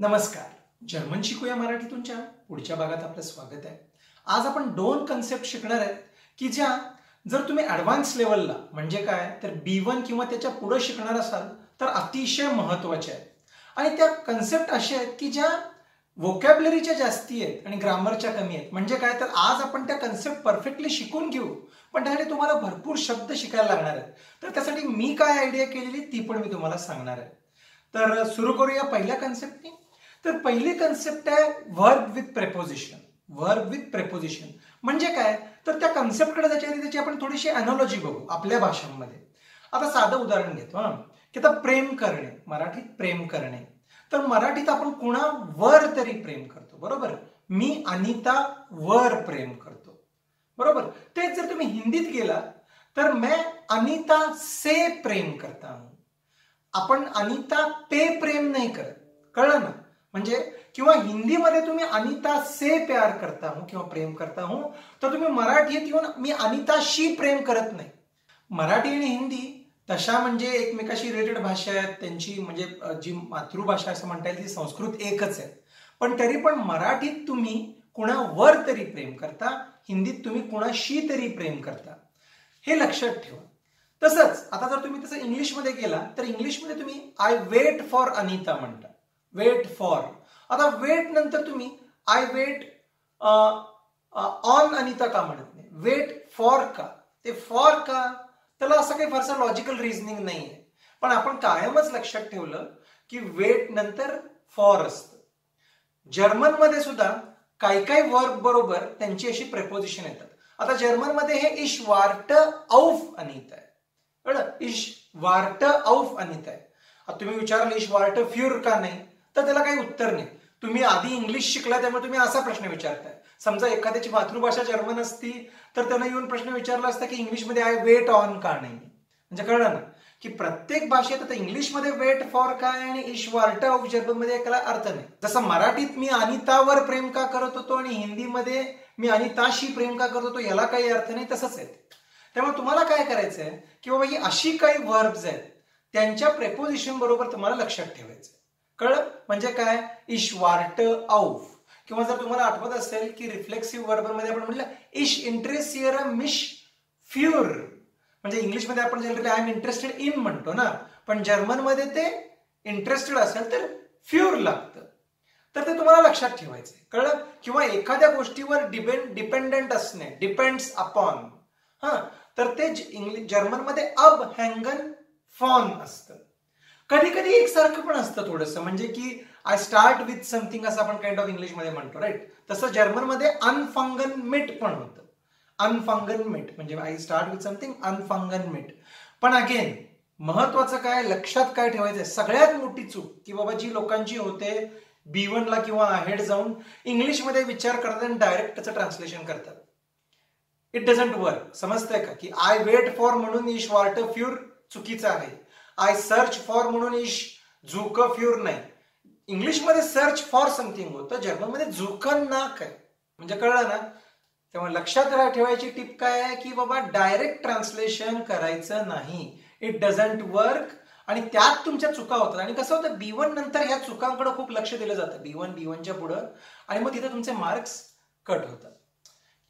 नमस्कार. जर्मन शिकूया मराठी तुमच्या पुढच्या भागात आपलं स्वागत आहे. आज आपण दोन कन्सेप्ट शिकणार आहेत की ज्या जर तुम्ही ॲडव्हान्स लेवलला म्हणजे काय तर B1 किंवा त्याच्या पुढे शिकणार असाल तर अतिशय महत्त्वाच्या आहेत. आणि त्या कन्सेप्ट अशा आहेत की ज्या व्होकॅब्युलरीच्या जास्ती आहेत आणि ग्रामरच्या कमी आहेत. म्हणजे काय तर आज आपण त्या कन्सेप्ट परफेक्टली शिकून घेऊ, पण त्यासाठी तुम्हाला भरपूर शब्द शिकायला लागणार आहेत. तर त्यासाठी मी काय आयडिया केलेली ती पण मी तुम्हाला सांगणार आहे. तर सुरू करूया पहिल्या कन्सेप्टने. तर पहिली कन्सेप्ट आहे verb with preposition. Verb with preposition म्हणजे काय तर त्या कन्सेप्टकडे त्याची आपण थोडीशी अॅनॉलॉजी बघू आपल्या भाषांमध्ये. आता साधं उदाहरण घेतो की आता प्रेम करणे, मराठीत प्रेम करणे. तर मराठीत आपण कुणावर तरी प्रेम करतो, बरोबर. मी अनिता वर प्रेम करतो, बरोबर. तेच जर तुम्ही हिंदीत गेला तर मैं अनिता से प्रेम करता हूं. आपण अनिता पे प्रेम नाही करत, कळलं ना. म्हणजे किंवा हिंदीमध्ये तुम्ही अनिता से प्यार करता हूं किंवा प्रेम करता हूं, तर तुम्ही मराठीत येऊन मी अनिताशी प्रेम करत नाही. मराठी आणि हिंदी तशा म्हणजे एकमेकाशी रिलेटेड भाषा आहेत. त्यांची म्हणजे जी मातृभाषा असं म्हणता येईल ती संस्कृत एकच आहे. पण तरी पण मराठीत तुम्ही कुणावर तरी प्रेम करता, हिंदीत तुम्ही कुणाशी तरी प्रेम करता, हे लक्षात ठेवा. तसंच आता जर तुम्ही तसं इंग्लिशमध्ये गेला तर इंग्लिशमध्ये तुम्ही आय वेट फॉर अनिता म्हणता, वेट फॉर. आता वेट नंतर तुम्ही आय वेट ऑन अनिता का म्हणत नाही, वेट फॉर का. ते फॉर का त्याला असं काही फारसं लॉजिकल रिझनिंग नाहीये. पण आपण कायमच लक्षात ठेवलं की वेट नंतर फॉर असतं. जर्मनमध्ये सुद्धा काही काही वर्ब बरोबर त्यांची अशी प्रेपोजिशन येतात. आता जर्मनमध्ये हे इश वार्ट औफ अनिता आहे, कळलं. इश वार्ट औफ अनिता आहे. आता तुम्ही विचारलं इश वार्ट फ्युर का नाही, तर त्याला काही उत्तर नाही. तुम्ही आधी इंग्लिश शिकला त्यामुळे तुम्ही असा प्रश्न विचारताय. समजा एखाद्याची मातृभाषा जर्मन असती तर त्यानं येऊन प्रश्न विचारला असता की इंग्लिशमध्ये आय वेट ऑन का नाही. म्हणजे कळलं ना की प्रत्येक भाषेत आता इंग्लिशमध्ये वेट फॉर काय आणि इश वार्ट ऑफ जर्मनमध्ये याला अर्थ नाही. जसं मराठीत मी अनितावर प्रेम का करत होतो आणि हिंदीमध्ये मी अनिताशी प्रेम का करत होतो याला काही अर्थ नाही, तसंच आहे. त्यामुळे तुम्हाला काय करायचंय की बाबा ही अशी काही वर्ब्स आहेत त्यांच्या प्रेपोजिशन बरोबर तुम्हाला लक्षात ठेवायचं. कळलं. म्हणजे काय इश वार्ट औफ. किंवा जर तुम्हाला आठवत असेल की रिफ्लेक्सिव्ह वर्ब मध्ये आपण म्हटलं इश इंटरेस्टियर मिश फ्युर. म्हणजे इंग्लिशमध्ये आपण generally I am interested in म्हणतो ना, पण जर्मनमध्ये ते इंटरेस्टेड असेल तर फ्युर लागतं. तर ते तुम्हाला लक्षात ठेवायचंय, कळलं. किंवा एखाद्या गोष्टीवर डिपेंडंट असणे, डिपेंड्स अपॉन, तर ते जर्मनमध्ये अब हँगन फॉन असतं. कधी कधी एकसारखं पण असतं थोडंसं, म्हणजे की आय स्टार्ट विथ समथिंग असं आपण काइंड ऑफ इंग्लिशमध्ये म्हणतो, राईट. तसं जर्मनमध्ये अनफंगन मिट पण होतं. अनफंगन मिट म्हणजे आय स्टार्ट विथ समथिंग अनफंगन मिट. पण अगेन महत्वाचं काय लक्षात काय ठेवायचंय, सगळ्यात मोठी चूक की बाबा जी लोकांची होते B1 ला किंवा अहेड जाऊन इंग्लिशमध्ये विचार करतात आणि डायरेक्ट त्याचं ट्रान्सलेशन करतात. It doesn't work. समजतंय का की आय वेट फॉर म्हणून इश वार्ट फ्युर चुकीचं आहे. आय सर्च फॉर म्हणून इश झुक फ्युर नाही. इंग्लिशमध्ये सर्च फॉर समथिंग होतं, जर्मनमध्ये झुकन नाक आहे. म्हणजे कळलं ना. तेव्हा लक्षात ठेवायची टिप काय आहे की बाबा डायरेक्ट ट्रान्सलेशन करायचं नाही. It doesn't work. आणि त्यात तुमच्या चुका होतात. आणि कसं होतं B1 नंतर ह्या चुकांकडे खूप लक्ष दिलं जातं, B1च्या पुढं, आणि मग तिथे तुमचे मार्क्स कट होतात.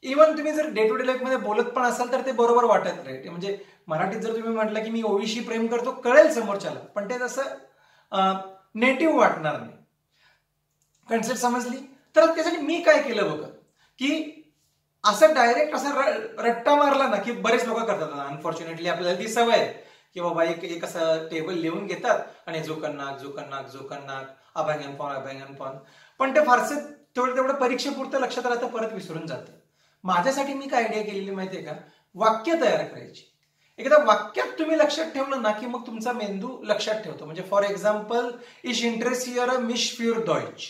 इव्हन तुम्ही जर डे टू डे लाईफ मध्ये बोलत पण असाल तर ते बरोबर वाटत राहील. म्हणजे मराठीत जर तुम्ही म्हटलं की मी ओवीशी प्रेम करतो कळेल समोरच्याला, पण ते तसं नेटिव्ह वाटणार नाही. कन्सेप्ट समजली. तर त्यासाठी मी काय केलं बघा की असं डायरेक्ट असं रट्टा मारला ना की बरेच लोक करतात. अनफॉर्च्युनेटली आपल्याला ती सवय आहे की बाबा एक असं टेबल लिहून घेतात आणि झोकन्नाक झोकन्नाक झोकन्नाक अभंगन पॉन अभंगन पॉन. पण ते फारसं तेवढं परीक्षेपुरतं लक्षात राहतं, परत विसरून जातं. माझ्यासाठी मी काय आयडिया केलेली माहितीये का, वाक्य तयार करायची. एकदा वाक्यात तुम्ही लक्षात ठेवलं ना की मग तुमचा मेंदू लक्षात ठेवतो. म्हणजे फॉर एक्झाम्पल इश इंटरेस्टियर मिश फ्युर डॉइच,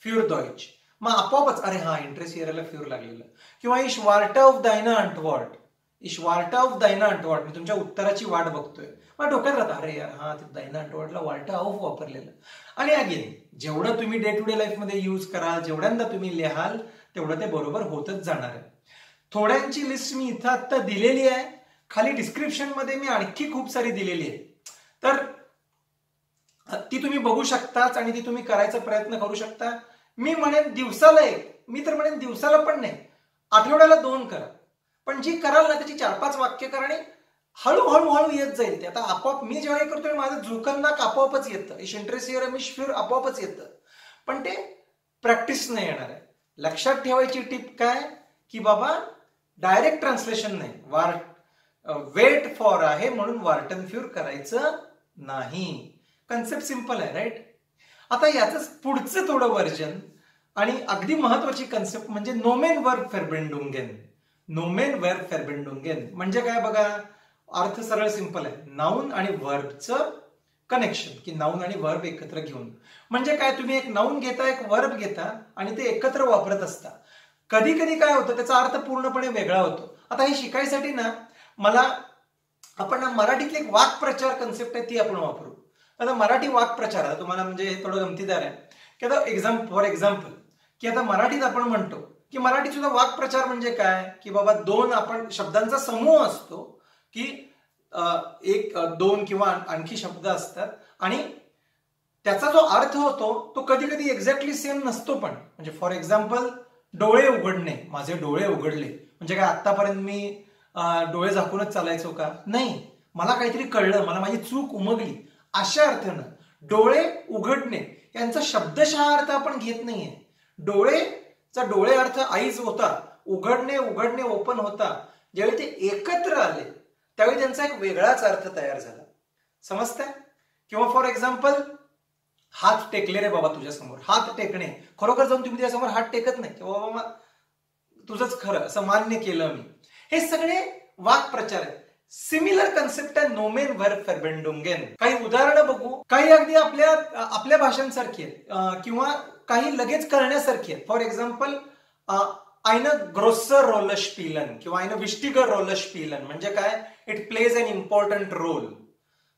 फ्युर डॉइच. मग आपोआपच अरे हा इंटरेस्टियरला फ्युर लागलेलं. किंवा इश वार्ट ऑफ दायना अंटवॉर्ट, इश वार्ट ऑफ दायना अंटवॉर्ट, मी तुमच्या उत्तराची वाट बघतोय. मग डोक्यात राहतं अरे यार हा ते दायना अंटवॉर्टला वार्ट ऑफ वापरलेलं. आणि अगेन जेवढं तुम्ही डे टू डे लाईफ मध्ये यूज कराल, जेवढ्यांदा तुम्ही लिहाल तेवढं ते बरोबर होतच जाणार आहे. थोड्यांची लिस्ट मी इथं आता दिलेली आहे, खाली डिस्क्रिप्शन मध्ये मी आणखी खूप सारी दिलेली आहे. तर ती तुम्ही बघू शकताच आणि ती तुम्ही करायचा प्रयत्न करू शकता. मी म्हणेन दिवसाला एक, मी तर म्हणेन दिवसाला पण नाही, आठवड्याला 2 करा. पण जी कराल ना त्याची 4-5 वाक्य करा आणि हळूहळू येत जाईल ते. आता आपोआप मी जेव्हा हे करतोय माझं झुकननाक आपोआपच येतं, इश इंटरेस्ट हिअर एम इश फ्युर आपोआपच येतं. पण ते प्रॅक्टिस नाही येणार आहे. लक्षात ठेवायची टिप काय की बाबा डायरेक्ट ट्रान्सलेशन नाही, वेट फॉर आहे म्हणून वार्टन फ्युर करायचं नाही. कन्सेप्ट सिंपल आहे, राईट. आता याच पुढचं थोडं व्हर्जन आणि अगदी महत्वाची कन्सेप्ट म्हणजे नोमेन वर्ब फेरबेंडुंगेन. नोमेन वर्ब फेरबेंडुंगेन म्हणजे काय बघा, अर्थ सरळ सिंपल आहे, नाऊन आणि वर्बचं कनेक्शन, की नाऊन आणि वर्ब एकत्र घेऊन. म्हणजे काय, तुम्ही एक नाऊन घेता, एक वर्ब घेता आणि ते एकत्र वापरत असता. कधी कधी काय होतं त्याचा अर्थ पूर्णपणे वेगळा होतो. आता हे शिकायसाठी ना आपण मराठीतली एक वाक्प्रचार कन्सेप्ट आहे ती आपण वापरू. आता मराठी वाक्प्रचार, आता तुम्हाला म्हणजे हे थोडं गमतीदार आहे की आता फॉर एक्झाम्पल की आता मराठीत आपण म्हणतो की मराठीत सुद्धा वाक्प्रचार म्हणजे काय की बाबा 2 आपण शब्दांचा समूह असतो, की 1, 2 किंवा आणखी शब्द असतात आणि त्याचा जो अर्थ होतो तो कधी कधी एक्झॅक्टली सेम नसतो. पण म्हणजे फॉर एक्झाम्पल डोळे उघडणे, माझे डोळे उघडले म्हणजे काय, आतापर्यंत मी डोळे झाकूनच चालायचो का, नाही, मला काहीतरी कळलं, मला माझी चूक उमगली, अशा अर्थानं डोळे उघडणे यांचा शब्दशः अर्थ आपण घेत नाहीये. डोळे अर्थ आईज होता, उघडणे ओपन होता. ज्यावेळी ते एकत्र आले त्यावेळी त्यांचा एक वेगळाच अर्थ तयार झाला. समजतंय? किंवा फॉर एक्झाम्पल हात टेकले रे बाबा तुझ्या समोर, हात टेकणे, खरोखर जाऊन तुम्ही त्यासमोर हात टेकत नाही किंवा बाबा तुझंच खरं असं मान्य केलं मी. हे सगळे वाक्प्रचार आहेत. सिमिलर कन्सेप्ट आहे नोमेन वर्ब फेरबेंडुंगेन. काही उदाहरणं बघू. काही अगदी आपल्या भाषांसारखी आहेत किंवा काही लगेच करण्यासारखी आहेत. For example eine große Rolle spielen किंवा eine wichtige Rolle spielen म्हणजे काय, it plays an important role.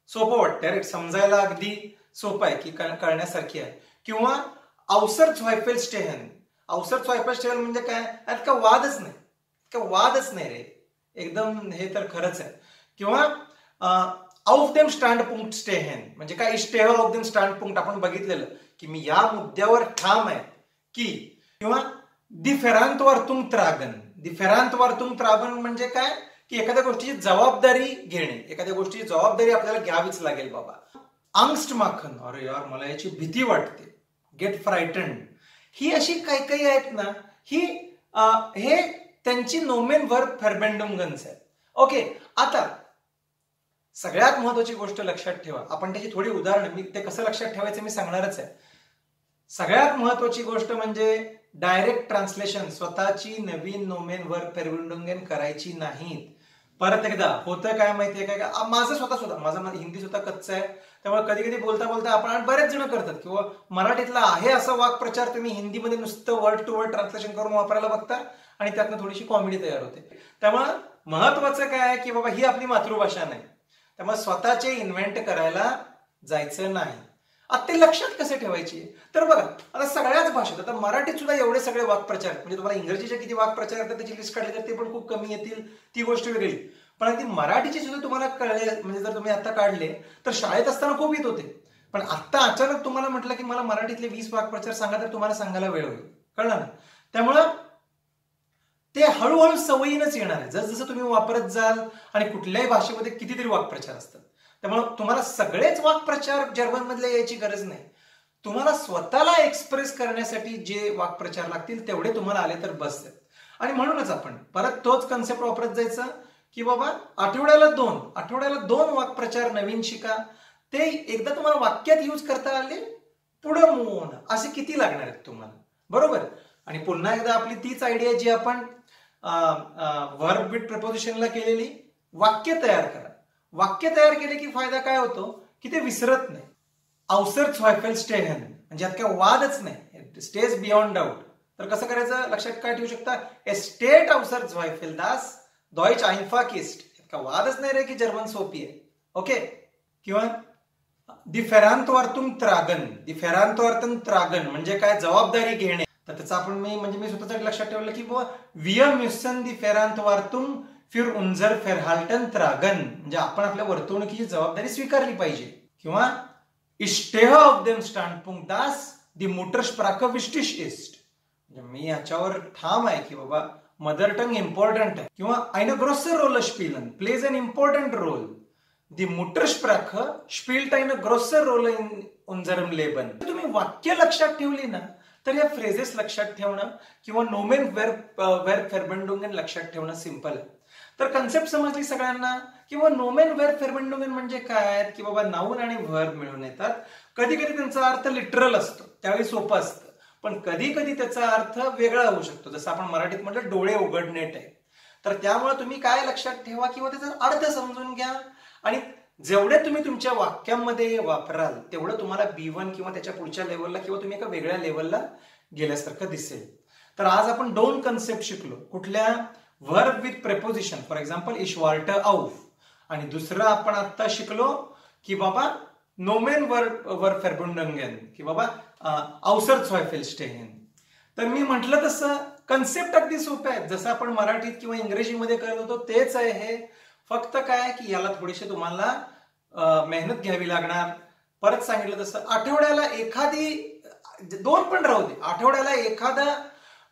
सोपं वाटतं, समजायला अगदी सोपं आहे की करण्यासारखी आहे. किंवा Ausar zweifeln stehen. Ausar zweifeln stehen म्हणजे काय, यात का वादच नाही रे, एकदम हे तर खरंच आहे. किंवा auf dem Standpunkt stehen म्हणजे काय, ich stehe auf dem Standpunkt आपण बघितलेलं की मी या मुद्द्यावर ठाम आहे की. किंवा die Verantwortung tragen. die Verantwortung tragen म्हणजे काय की एखाद्या गोष्टीची जबाबदारी घेणे, एखाद्या गोष्टीची जबाबदारी आपल्याला घ्यावीच लागेल बाबा. angst machen, अरे यार मला याची भीती वाटते, get frightened. ही अशी काही आहेत ना, हे त्यांची नोमेन वर्ब फेरबेंडुंगन्स आहेत. ओके, आता सगळ्यात महत्वाची गोष्ट लक्षात ठेवा, आपण त्याची थोडी उदाहरणं, मी ते कसं लक्षात ठेवायचं मी सांगणारच आहे. सगळ्यात महत्वाची गोष्ट म्हणजे डायरेक्ट ट्रान्सलेशन, स्वतःची नवीन नोमेन वर्ब फेरबेंडुंगेन करायची नाहीत. परत एकदा होतं काय माहितीये काय, माझं हिंदी स्वतः कच्चं आहे, त्यामुळे कधी कधी बोलता आपण बरेच जण करतात किंवा मराठीतला आहे असा वाक्प्रचार तुम्ही हिंदीमध्ये नुसतं वर्ड टू वर्ड ट्रान्सलेशन करून वापरायला बघता आणि त्यातनं थोडीशी कॉमेडी तयार होते. त्यामुळे महत्वाचं काय आहे की बाबा ही आपली मातृभाषा नाही, त्यामुळे स्वतःचे इन्व्हेंट करायला जायचं नाही. आता ते लक्षात कसे ठेवायचे, तर बघा आता सगळ्याच भाषेत, आता मराठीत सुद्धा एवढे सगळे वाक्प्रचार, म्हणजे तुम्हाला इंग्रजीचे किती वाक्प्रचार आहेत त्याची लिस्ट काढली तर ते पण खूप कमी येतील, ती गोष्ट वेगळी. पण अगदी मराठीचे सुद्धा तुम्हाला कळले, म्हणजे जर तुम्ही आता काढले तर शाळेत असताना खूप येत होते, पण आता अचानक तुम्हाला म्हटलं की मला मराठीतले 20 वाक्प्रचार सांगा तर तुम्हाला सांगायला वेळ होईल, कळलं ना. त्यामुळं ते हळूहळू सवयीनच येणार आहे जसं तुम्ही वापरत जाल. आणि कुठल्याही भाषेमध्ये कितीतरी वाक्प्रचार असतात, त्यामुळे तुम्हाला सगळेच वाक्प्रचार जर्मन मधले यायची गरज नाही. तुम्हाला स्वतःला एक्सप्रेस करण्यासाठी जे वाक्प्रचार लागतील तेवढे तुम्हाला आले तर बस आहेत. आणि म्हणूनच आपण परत तोच कन्सेप्ट वापरत जायचा की बाबा आठवड्याला 2 वाक्प्रचार नवीन शिका. ते एकदा तुम्हाला वाक्यात यूज करता आले, पुढे मूव्ह होणं, असे किती लागणार आहेत तुम्हाला, बरोबर. आणि पुन्हा एकदा आपली तीच आयडिया जी आपण वर्ब विथ प्रपोजिशनला केलेली, वाक्य तयार करा. वाक्य तयार केले की फायदा काय होतो की ते विसरत नाही. औसर zweifeln stehen म्हणजे यात काय वादच नाही, स्टेज बियॉन्ड डाऊट. तर कसं करायचं लक्षात काय ठेवू शकता, state Ausar zweifeln das Deutsch einfach ist. यात काय वादच नाही रे की जर्मन सोपी आहे. ओके. किंवा die Verantwortung tragen म्हणजे काय, जबाबदारी घेणे. तर त्याचं आपण मी स्वतःसाठी लक्षात ठेवलं की wir müssen die Verantwortung für unser Verhalten tragen म्हणजे आपण आपल्या वर्तणुकीची जबाबदारी स्वीकारली पाहिजे. किंवा Ich stehe auf dem Standpunkt, dass die Muttersprache wichtig ist. मी याच्यावर ठाम आहे की बाबा मदर टंग इम्पॉर्टंट आहे किंवा eine große Rolle spielen, plays an important role. Die Muttersprache spielt eine große Rolle in unserem Leben. तुम्ही वाक्य लक्षात ठेवली ना तर या फ्रेजेस लक्षात ठेवणं किंवा नोमेन वेर फेर्बेंडुंगन लक्षात ठेवणं सिंपल आहे. तर कन्सेप्ट समजली सगळ्यांना. किंवा नोमेन वेर फेर्बेंडुंगन म्हणजे काय की बाबा नाऊन आणि व्हर्ब मिळून येतात. कधी कधी त्यांचा अर्थ लिटरल असतो, त्यावेळी सोपं असतं, पण कधी कधी त्याचा अर्थ वेगळा होऊ शकतो. जसं आपण मराठीत म्हटलं डोळे उघडणे टाईप. तर त्यामुळे तुम्ही काय लक्षात ठेवा किंवा त्याचा अर्थ समजून घ्या आणि जेवढे तुम्ही तुमच्या वाक्यामध्ये वापराल तेवढं तुम्हाला B1 किंवा त्याच्या पुढच्या लेवलला किंवा तुम्ही एका वेगळ्या लेवलला गेल्यासारखं दिसेल. तर आज आपण 2 कन्सेप्ट शिकलो. कुठल्या? Verb with preposition. For example इश वॉल्ट आउफ. आणि दुसरं आपण आता शिकलो की बाबा नोमेन वर्ब फेर्बुंडंगन की बाबा औसर zweifelsstehen. तर मी म्हटलं तसं कन्सेप्ट अगदी सोपे आहेत. जसं आपण मराठीत किंवा इंग्रजीमध्ये करत होतो तेच आहे हे. फक्त काय की याला थोडीशी तुम्हाला मेहनत घ्यावी लागणार. परत सांगितलं तसं आठवड्याला एखादी 2 पण राहू दे, आठवड्याला एखादा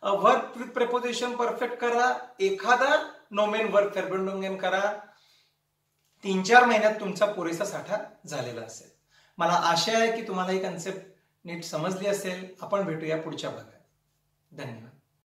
वर्ब विथ प्रेपोजिशन परफेक्ट करा, एखादा नोमेन वर्ब फेर्बुंडंगन करा. 3-4 महिन्यात तुमचा पुरेसा साठा झालेला असेल. मला आशा आहे की तुम्हाला ही कन्सेप्ट नीट समजली असेल. आपण भेटूया पुढच्या भागात. धन्यवाद.